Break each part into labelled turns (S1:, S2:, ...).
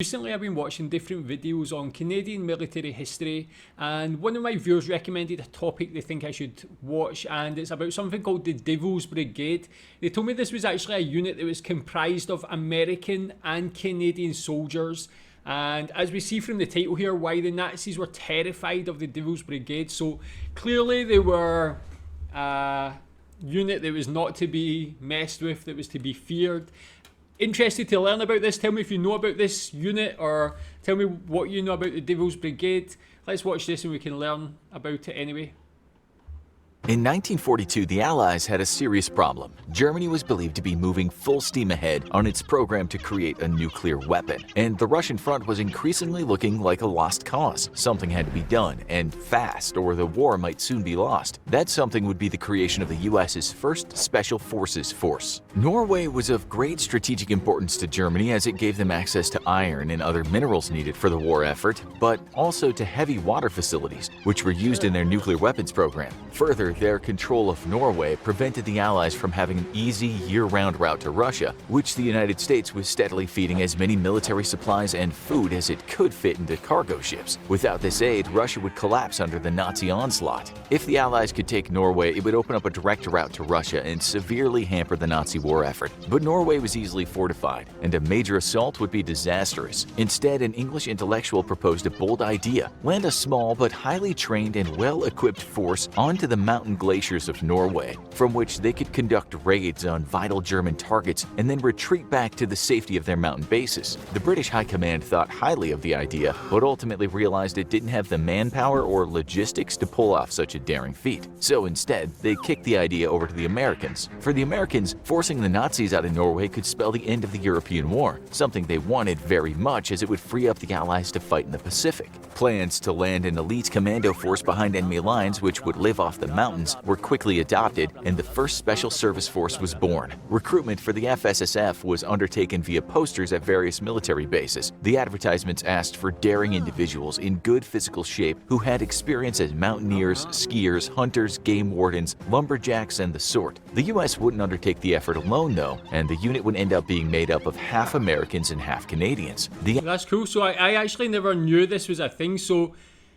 S1: Recently I've been watching different videos on Canadian military history, and one of my viewers recommended a topic they think I should watch, and it's about something called the Devil's Brigade. They told me this was actually a unit that was comprised of American and Canadian soldiers, and as we see from the title here, why the Nazis were terrified of the Devil's Brigade. So clearly they were a unit that was not to be messed with, that was to be feared. Interested to learn about this. Tell me if you know about this unit, or tell me what you know about the Devil's Brigade. Let's watch this and we can learn about it anyway.
S2: In 1942, the Allies had a serious problem. Germany was believed to be moving full steam ahead on its program to create a nuclear weapon, and the Russian front was increasingly looking like a lost cause. Something had to be done, and fast, or the war might soon be lost. That something would be the creation of the US's first Special Forces force. Norway was of great strategic importance to Germany as it gave them access to iron and other minerals needed for the war effort, but also to heavy water facilities, which were used in their nuclear weapons program. Further, their control of Norway prevented the Allies from having an easy year-round route to Russia, which the United States was steadily feeding as many military supplies and food as it could fit into cargo ships. Without this aid, Russia would collapse under the Nazi onslaught. If the Allies could take Norway, it would open up a direct route to Russia and severely hamper the Nazi war effort. But Norway was easily fortified, and a major assault would be disastrous. Instead, an English intellectual proposed a bold idea: land a small but highly trained and well-equipped force onto the mountain glaciers of Norway, from which they could conduct raids on vital German targets and then retreat back to the safety of their mountain bases. The British High Command thought highly of the idea, but ultimately realized it didn't have the manpower or logistics to pull off such a daring feat. So instead, they kicked the idea over to the Americans. For the Americans, forcing the Nazis out of Norway could spell the end of the European War, something they wanted very much as it would free up the Allies to fight in the Pacific. Plans to land an elite commando force behind enemy lines, which would live off the mountains, were quickly adopted, and the first Special Service Force was born. Recruitment for the FSSF was undertaken via posters at various military bases. The advertisements asked for daring individuals in good physical shape who had experience as mountaineers, skiers, hunters, game wardens, lumberjacks, and the sort. The US wouldn't undertake the effort alone, though, and the unit would end up being made up of half Americans and half Canadians.
S1: That's cool. So I actually never knew this was a thing. So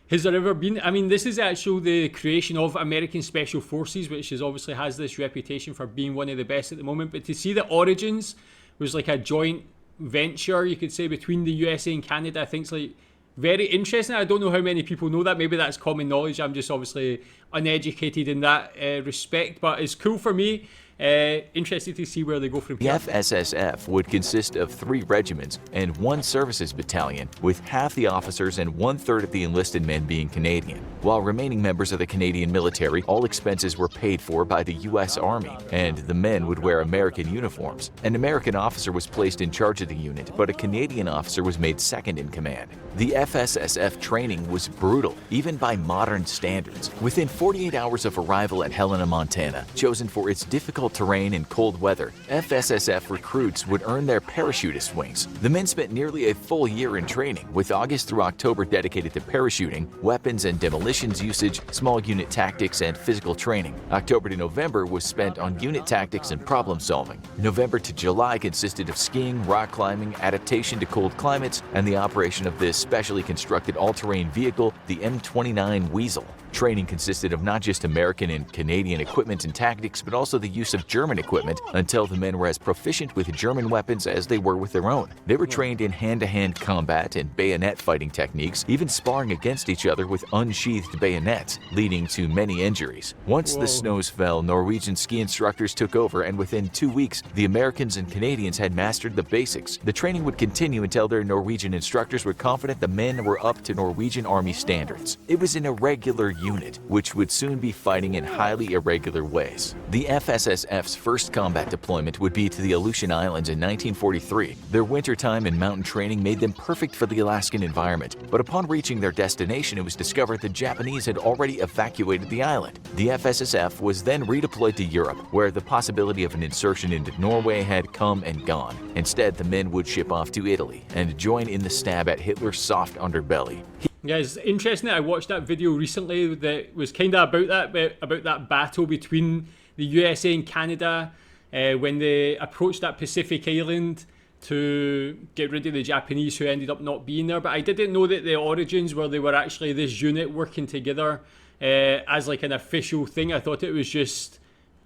S1: has there ever been, I mean, this is actually the creation of American Special Forces, which is obviously has this reputation for being one of the best at the moment, but to see the origins was like a joint venture, you could say, between the USA and Canada, I think it's like very interesting. I don't know how many people know that. Maybe that's common knowledge. I'm just obviously uneducated in that respect, but it's cool for me. Interested to see where they go from here.
S2: The FSSF would consist of 3 regiments and 1 services battalion, with half the officers and 1/3 of the enlisted men being Canadian. While remaining members of the Canadian military, all expenses were paid for by the US Army, and the men would wear American uniforms. An American officer was placed in charge of the unit, but a Canadian officer was made second in command. The FSSF training was brutal, even by modern standards. Within 48 hours of arrival at Helena, Montana, chosen for its difficult terrain and cold weather, FSSF recruits would earn their parachutist wings. The men spent nearly a full year in training, with August through October dedicated to parachuting, weapons and demolitions usage, small unit tactics, and physical training. October to November was spent on unit tactics and problem solving. November to July consisted of skiing, rock climbing, adaptation to cold climates, and the operation of this specially constructed all-terrain vehicle, the M29 Weasel. Training consisted of not just American and Canadian equipment and tactics, but also the use of German equipment until the men were as proficient with German weapons as they were with their own. They were trained in hand-to-hand combat and bayonet fighting techniques, even sparring against each other with unsheathed bayonets, leading to many injuries. Once the snows fell, Norwegian ski instructors took over, and within 2 weeks, the Americans and Canadians had mastered the basics. The training would continue until their Norwegian instructors were confident the men were up to Norwegian Army standards. It was an irregular unit, which would soon be fighting in highly irregular ways. The FSSF's first combat deployment would be to the Aleutian Islands in 1943. Their wintertime and mountain training made them perfect for the Alaskan environment, but upon reaching their destination, it was discovered the Japanese had already evacuated the island. The FSSF was then redeployed to Europe, where the possibility of an insertion into Norway had come and gone. Instead, the men would ship off to Italy and join in the stab at Hitler's soft underbelly.
S1: Yeah, it's interesting that I watched that video recently that was kind of about that battle between the USA and Canada when they approached that Pacific island to get rid of the Japanese who ended up not being there. But I didn't know that the origins where they were actually this unit working together as like an official thing. I thought it was just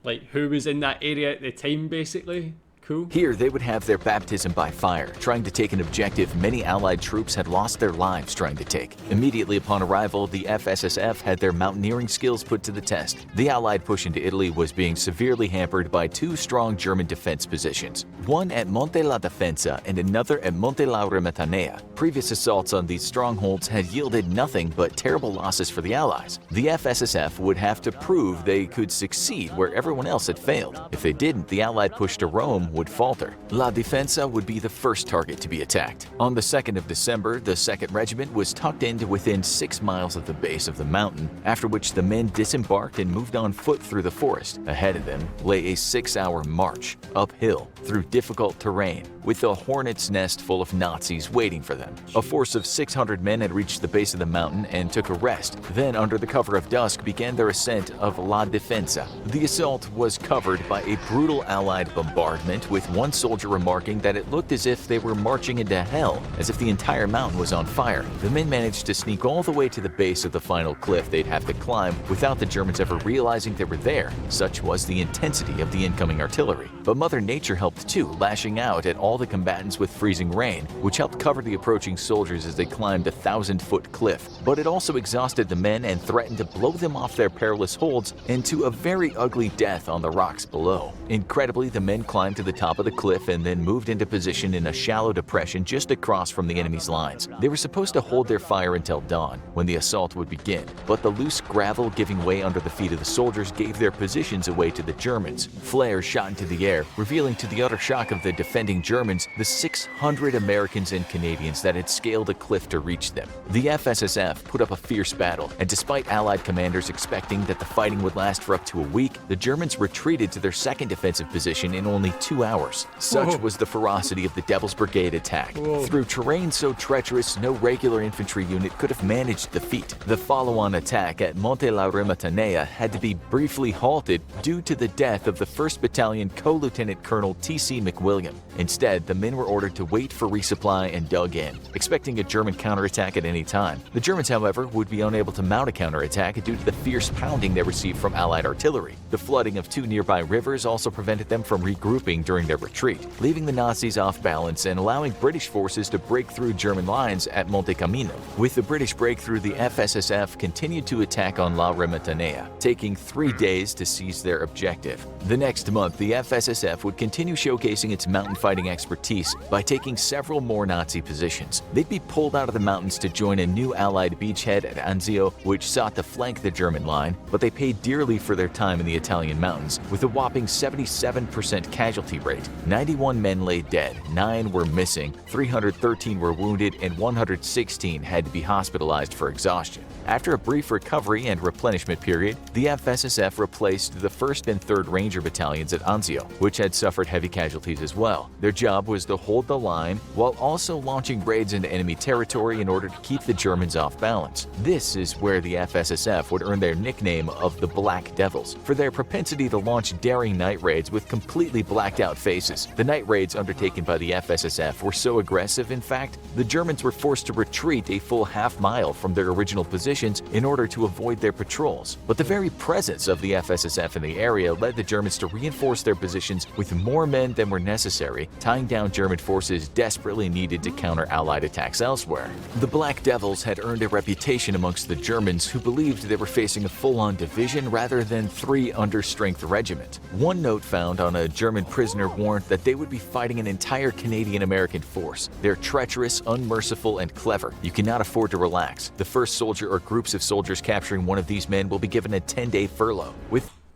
S1: like who was in that area at the time, basically. Cool.
S2: Here, they would have their baptism by fire, trying to take an objective many Allied troops had lost their lives trying to take. Immediately upon arrival, the FSSF had their mountaineering skills put to the test. The Allied push into Italy was being severely hampered by two strong German defense positions, one at Monte la Defensa and another at Monte la Remetanea. Previous assaults on these strongholds had yielded nothing but terrible losses for the Allies. The FSSF would have to prove they could succeed where everyone else had failed. If they didn't, the Allied push to Rome would falter. La Defensa would be the first target to be attacked. On the 2nd of December, the 2nd Regiment was tucked into within 6 miles of the base of the mountain, after which the men disembarked and moved on foot through the forest. Ahead of them lay a 6-hour march, uphill, through difficult terrain, with a hornet's nest full of Nazis waiting for them. A force of 600 men had reached the base of the mountain and took a rest, then under the cover of dusk began their ascent of La Defensa. The assault was covered by a brutal Allied bombardment, with one soldier remarking that it looked as if they were marching into hell, as if the entire mountain was on fire. The men managed to sneak all the way to the base of the final cliff they'd have to climb without the Germans ever realizing they were there. Such was the intensity of the incoming artillery. But Mother Nature helped too, lashing out at all the combatants with freezing rain, which helped cover the approaching soldiers as they climbed a 1,000-foot cliff. But it also exhausted the men and threatened to blow them off their perilous holds into a very ugly death on the rocks below. Incredibly, the men climbed to the top of the cliff and then moved into position in a shallow depression just across from the enemy's lines. They were supposed to hold their fire until dawn, when the assault would begin, but the loose gravel giving way under the feet of the soldiers gave their positions away to the Germans. Flares shot into the air, revealing to the utter shock of the defending Germans the 600 Americans and Canadians that had scaled a cliff to reach them. The FSSF put up a fierce battle, and despite Allied commanders expecting that the fighting would last for up to a week, the Germans retreated to their second defensive position in only 2 hours. Such was the ferocity of the Devil's Brigade attack. Through terrain so treacherous, no regular infantry unit could have managed the feat. The follow-on attack at Monte la Remetanea had to be briefly halted due to the death of the 1st Battalion Co-Lieutenant Colonel T.C. McWilliam. Instead, the men were ordered to wait for resupply and dug in, expecting a German counterattack at any time. The Germans, however, would be unable to mount a counterattack due to the fierce pounding they received from Allied artillery. The flooding of 2 nearby rivers also prevented them from regrouping during their retreat, leaving the Nazis off balance and allowing British forces to break through German lines at Monte Cammino. With the British breakthrough, the FSSF continued to attack on La Remetanea, taking 3 days to seize their objective. The next month, the FSSF would continue showcasing its mountain fighting expertise by taking several more Nazi positions. They'd be pulled out of the mountains to join a new Allied beachhead at Anzio, which sought to flank the German line, but they paid dearly for their time in the Italian mountains, with a whopping 77% casualty rate. 91 men lay dead, 9 were missing, 313 were wounded, and 116 had to be hospitalized for exhaustion. After a brief recovery and replenishment period, the FSSF replaced the 1st and 3rd Ranger Battalions at Anzio, which had suffered heavy casualties as well. Their job was to hold the line while also launching raids into enemy territory in order to keep the Germans off balance. This is where the FSSF would earn their nickname of the Black Devils, for their propensity to launch daring night raids with completely blacked out faces. The night raids undertaken by the FSSF were so aggressive, in fact, the Germans were forced to retreat a full half-mile from their original positions in order to avoid their patrols. But the very presence of the FSSF in the area led the Germans to reinforce their positions with more men than were necessary, tying down German forces desperately needed to counter Allied attacks elsewhere. The Black Devils had earned a reputation amongst the Germans, who believed they were facing a full-on division rather than 3 under-strength regiment. One note found on a German prisoner warned that they would be fighting an entire Canadian-American force. They're treacherous, unmerciful, and clever. You cannot afford to relax. The first soldier or groups of soldiers capturing one of these men will be given a 10-day furlough.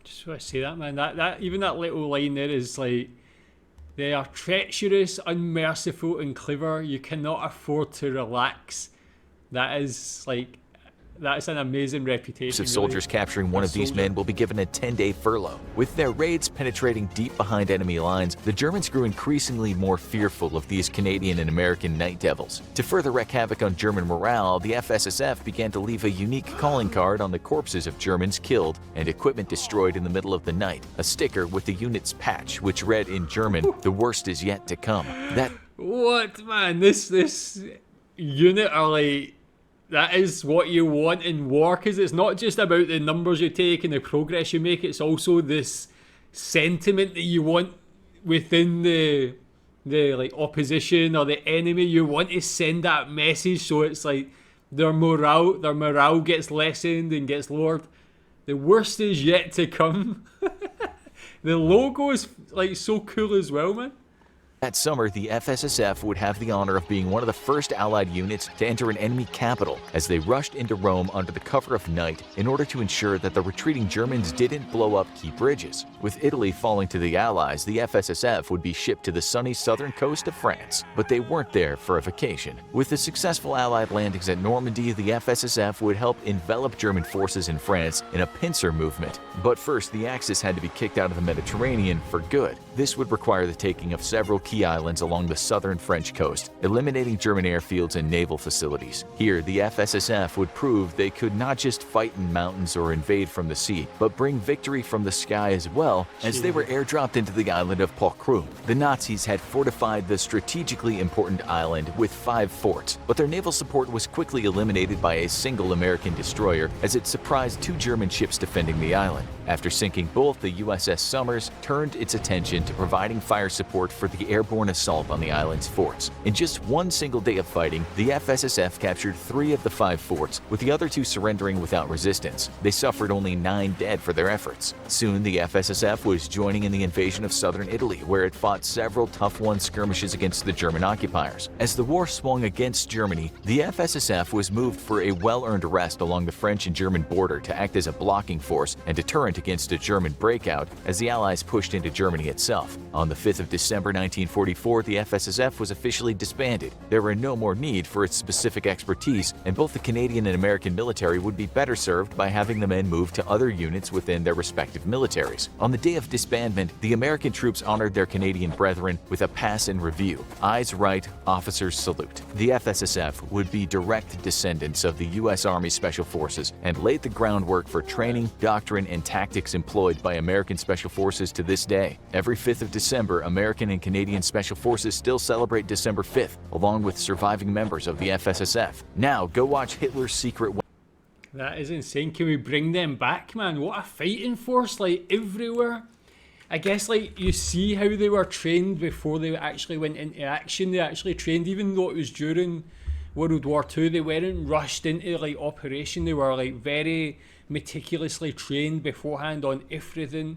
S1: Just want to say that, man. That even that little line there is like, they are treacherous, unmerciful, and clever. You cannot afford to relax. That is like, that's an amazing reputation.
S2: Soldiers capturing one of these men will be given a 10-day furlough. With their raids penetrating deep behind enemy lines, the Germans grew increasingly more fearful of these Canadian and American Night Devils. To further wreak havoc on German morale, the FSSF began to leave a unique calling card on the corpses of Germans killed and equipment destroyed in the middle of the night, a sticker with the unit's patch which read in German, "The worst is yet to come." That
S1: What, man? This unit are like, that is what you want in war, because it's not just about the numbers you take and the progress you make. It's also this sentiment that you want within the like opposition or the enemy. You want to send that message, so it's like their morale gets lessened and gets lowered. The worst is yet to come. The logo is like so cool as well, man.
S2: That summer, the FSSF would have the honor of being one of the first Allied units to enter an enemy capital as they rushed into Rome under the cover of night in order to ensure that the retreating Germans didn't blow up key bridges. With Italy falling to the Allies, the FSSF would be shipped to the sunny southern coast of France, but they weren't there for a vacation. With the successful Allied landings at Normandy, the FSSF would help envelop German forces in France in a pincer movement. But first, the Axis had to be kicked out of the Mediterranean for good. This would require the taking of several key islands along the southern French coast, eliminating German airfields and naval facilities. Here, the FSSF would prove they could not just fight in mountains or invade from the sea, but bring victory from the sky as well, as they were airdropped into the island of Pokrou. The Nazis had fortified the strategically important island with 5 forts, but their naval support was quickly eliminated by a single American destroyer as it surprised 2 German ships defending the island. After sinking both, the USS Somers turned its attention to providing fire support for the airborne assault on the island's forts. In just one single day of fighting, the FSSF captured 3 of the 5 forts, with the other 2 surrendering without resistance. They suffered only 9 dead for their efforts. Soon, the FSSF was joining in the invasion of southern Italy, where it fought several tough-won skirmishes against the German occupiers. As the war swung against Germany, the FSSF was moved for a well-earned rest along the French and German border to act as a blocking force and deterrent against a German breakout as the Allies pushed into Germany itself. On the 5th of December 1944, the FSSF was officially disbanded. There were no more need for its specific expertise, and both the Canadian and American military would be better served by having the men move to other units within their respective militaries. On the day of disbandment, the American troops honored their Canadian brethren with a pass and review. Eyes right, officers salute. The FSSF would be direct descendants of the U.S. Army Special Forces and laid the groundwork for training, doctrine, and tactics employed by American Special Forces to this day. Every 5th of December, American and Canadian Special Forces still celebrate December 5th, along with surviving members of the FSSF. Now, go watch Hitler's Secret Weapon.
S1: That is insane. Can we bring them back, man? What a fighting force, like, everywhere. I guess, like, you see how they were trained before they actually went into action. They actually trained, even though it was during World War II, they weren't rushed into, like, operation. They were, like, very meticulously trained beforehand on everything,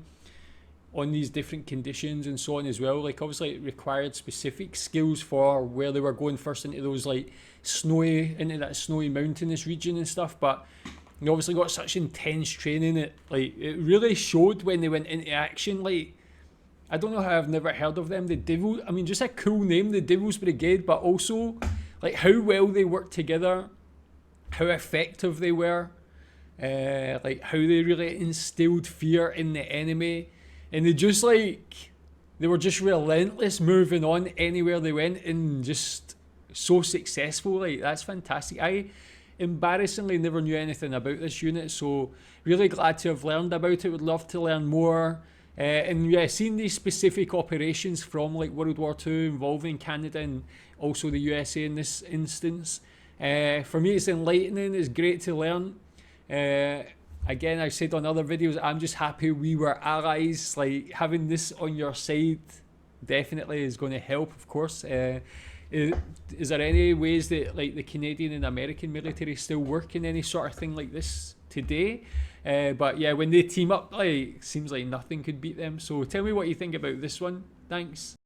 S1: on these different conditions and so on as well. Like, obviously it required specific skills for where they were going first into those, like, into that snowy mountainous region and stuff, but they obviously got such intense training that, like, it really showed when they went into action. Like, I don't know how I've never heard of them, the Devil, I mean, just a cool name, the Devil's Brigade, but also, like, how well they worked together, how effective they were, like, how they really instilled fear in the enemy. And they were just relentless, moving on anywhere they went, and just so successful. Like, that's fantastic. I embarrassingly never knew anything about this unit, so really glad to have learned about it. Would love to learn more. And yeah, seeing these specific operations from, like, World War II involving Canada and also the USA in this instance, for me it's enlightening. It's great to learn. Again, I've said on other videos, I'm just happy we were allies. Like, having this on your side definitely is going to help, of course. Is there any ways that, like, the Canadian and American military still work in any sort of thing like this today? But yeah, when they team up, like, seems like nothing could beat them. So tell me what you think about this one. Thanks.